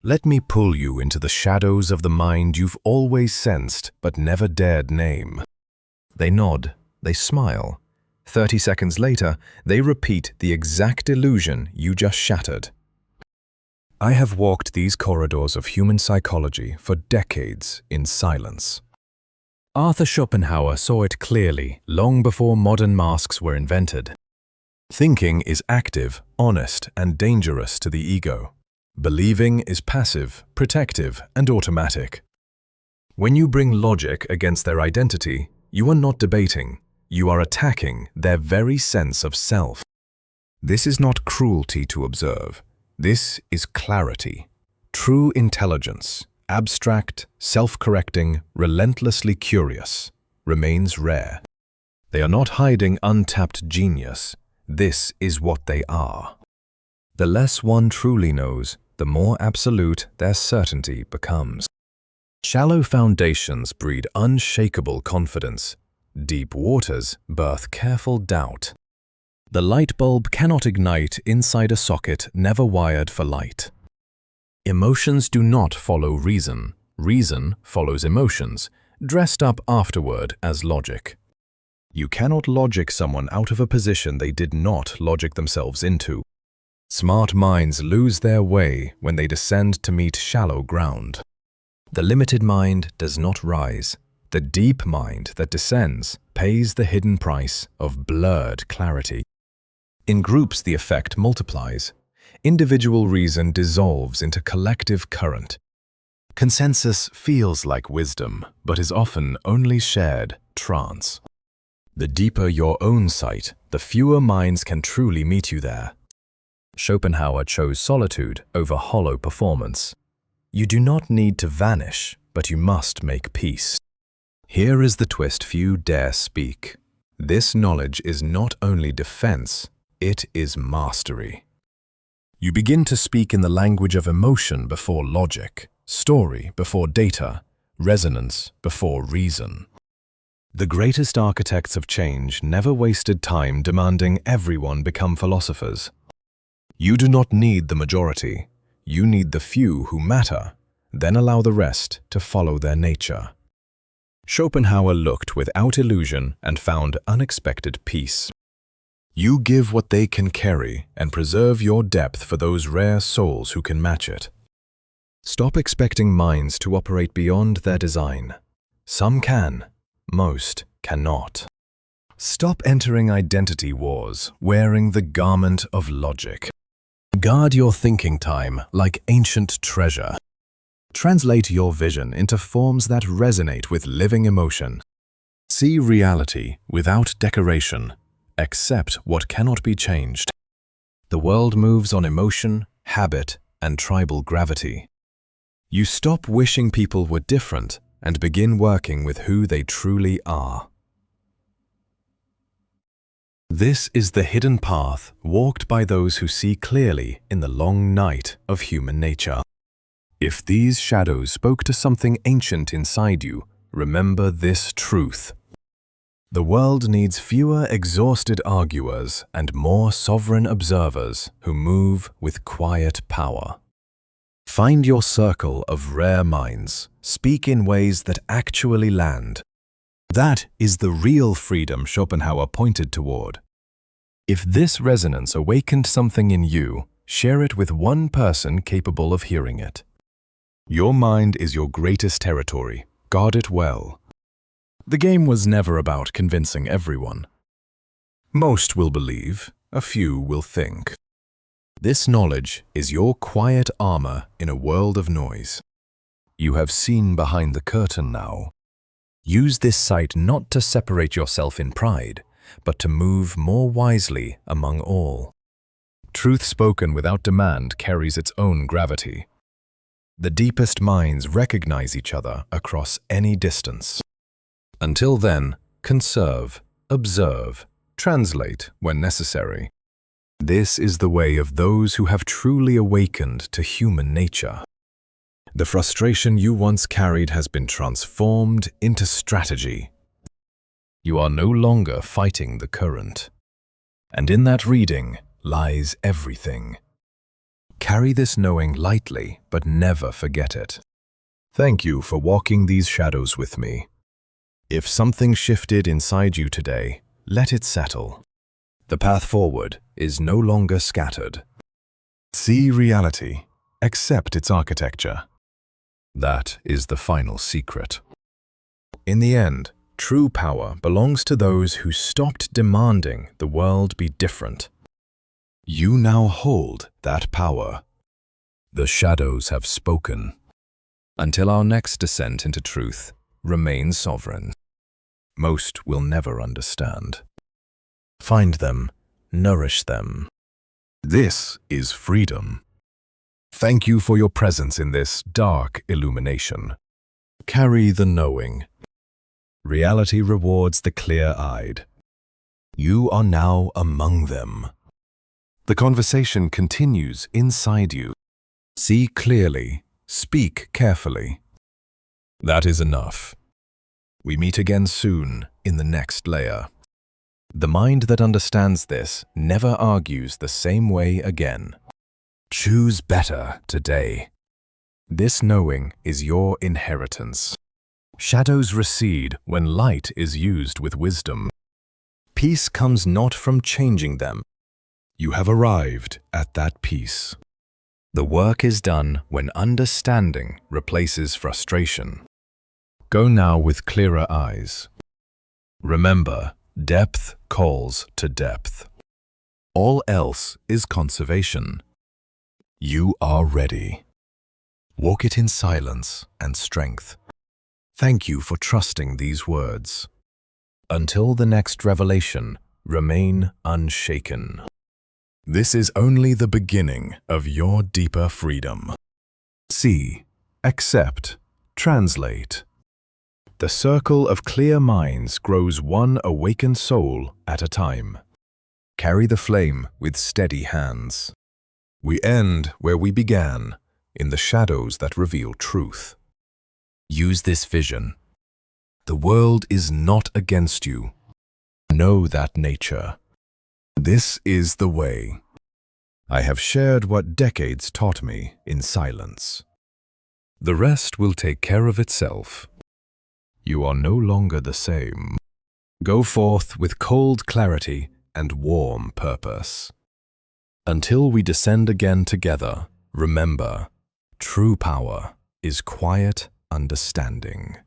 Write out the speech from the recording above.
Let me pull you into the shadows of the mind you've always sensed but never dared name. They nod, they smile. 30 seconds later, they repeat the exact illusion you just shattered. I have walked these corridors of human psychology for decades in silence. Arthur Schopenhauer saw it clearly long before modern masks were invented. Thinking is active, honest, and dangerous to the ego. Believing is passive, protective, and automatic. When you bring logic against their identity, you are not debating, you are attacking their very sense of self. This is not cruelty to observe. This is clarity. True intelligence, abstract, self-correcting, relentlessly curious, remains rare. They are not hiding untapped genius. This is what they are. The less one truly knows, the more absolute their certainty becomes. Shallow foundations breed unshakable confidence. Deep waters birth careful doubt. The light bulb cannot ignite inside a socket never wired for light. Emotions do not follow reason. Reason follows emotions, dressed up afterward as logic. You cannot logic someone out of a position they did not logic themselves into. Smart minds lose their way when they descend to meet shallow ground. The limited mind does not rise. The deep mind that descends pays the hidden price of blurred clarity. In groups, the effect multiplies. Individual reason dissolves into collective current. Consensus feels like wisdom, but is often only shared trance. The deeper your own sight, the fewer minds can truly meet you there. Schopenhauer chose solitude over hollow performance. You do not need to vanish, but you must make peace. Here is the twist few dare speak. This knowledge is not only defense, it is mastery. You begin to speak in the language of emotion before logic, story before data, resonance before reason. The greatest architects of change never wasted time demanding everyone become philosophers. You do not need the majority. You need the few who matter, then allow the rest to follow their nature. Schopenhauer looked without illusion and found unexpected peace. You give what they can carry and preserve your depth for those rare souls who can match it. Stop expecting minds to operate beyond their design. Some can, most cannot. Stop entering identity wars, wearing the garment of logic. Guard your thinking time like ancient treasure. Translate your vision into forms that resonate with living emotion. See reality without decoration. Accept what cannot be changed. The world moves on emotion, habit, and tribal gravity. You stop wishing people were different and begin working with who they truly are. This is the hidden path walked by those who see clearly in the long night of human nature. If these shadows spoke to something ancient inside you, remember this truth. The world needs fewer exhausted arguers and more sovereign observers who move with quiet power. Find your circle of rare minds. Speak in ways that actually land. That is the real freedom Schopenhauer pointed toward. If this resonance awakened something in you, share it with one person capable of hearing it. Your mind is your greatest territory. Guard it well. The game was never about convincing everyone. Most will believe, a few will think. This knowledge is your quiet armor in a world of noise. You have seen behind the curtain now. Use this sight not to separate yourself in pride, but to move more wisely among all. Truth spoken without demand carries its own gravity. The deepest minds recognize each other across any distance. Until then, conserve, observe, translate when necessary. This is the way of those who have truly awakened to human nature. The frustration you once carried has been transformed into strategy. You are no longer fighting the current. And in that reading lies everything. Carry this knowing lightly, but never forget it. Thank you for walking these shadows with me. If something shifted inside you today, let it settle. The path forward is no longer scattered. See reality. Accept its architecture. That is the final secret. In the end, true power belongs to those who stopped demanding the world be different. You now hold that power. The shadows have spoken. Until our next descent into truth, remain sovereign. Most will never understand. Find them, nourish them. This is freedom. Thank you for your presence in this dark illumination. Carry the knowing. Reality rewards the clear-eyed. You are now among them. The conversation continues inside you. See clearly, speak carefully. That is enough. We meet again soon in the next layer. The mind that understands this never argues the same way again. Choose better today. This knowing is your inheritance. Shadows recede when light is used with wisdom. Peace comes not from changing them. You have arrived at that peace. The work is done when understanding replaces frustration. Go now with clearer eyes. Remember, depth calls to depth. All else is conservation. You are ready. Walk it in silence and strength. Thank you for trusting these words. Until the next revelation, remain unshaken. This is only the beginning of your deeper freedom. See, accept, translate. The circle of clear minds grows one awakened soul at a time. Carry the flame with steady hands. We end where we began, in the shadows that reveal truth. Use this vision. The world is not against you. Know that nature. This is the way. I have shared what decades taught me in silence. The rest will take care of itself. You are no longer the same. Go forth with cold clarity and warm purpose. Until we descend again together, remember, true power is quiet understanding.